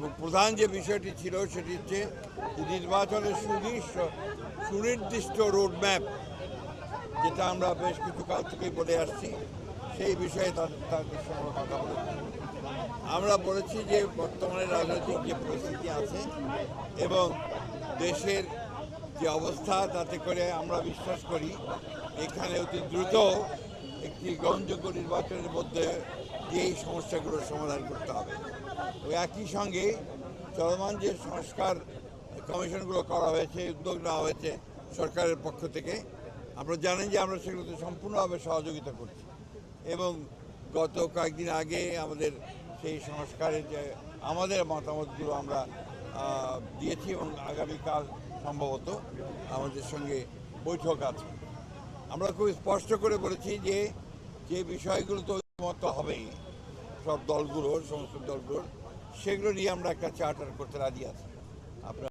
এবং প্রধান যে বিষয়টি ছিল সেটি হচ্ছে নির্বাচনের সুনির্দিষ্ট রোডম্যাপ, যেটা আমরা বেশ কিছু কাল থেকেই বলে আসছি, সেই বিষয়ে তাদের সঙ্গে কথা বলেছি। আমরা বলেছি যে বর্তমানে রাজনৈতিক যে পরিস্থিতি আছে এবং দেশের যে অবস্থা, তাতে করে আমরা বিশ্বাস করি এখানে অতি দ্রুত একটি গ্রহণযোগ্য নির্বাচনের মধ্যে এই সমস্যাগুলোর সমাধান করতে হবে। একই সঙ্গে চলমান যে সংস্কার কমিশনগুলো করা হয়েছে, উদ্যোগ নেওয়া হয়েছে সরকারের পক্ষ থেকে, আমরা জানেন যে আমরা সেগুলোতে সম্পূর্ণভাবে সহযোগিতা করছি এবং গত কয়েকদিন আগে আমাদের সেই সংস্কারের যে আমাদের মতামতগুলো আমরা দিয়েছি এবং আগামীকাল সম্ভবত আমাদের সঙ্গে বৈঠক আছে। আমরা খুব স্পষ্ট করে বলেছি যে যে বিষয়গুলো তো ঐকমত্য হবেই সব দলগুলোর, সমস্ত দলগুলোর, সেগুলো নিয়ে আমরা একটা চার্টার করতে রাজি আছি। আপনার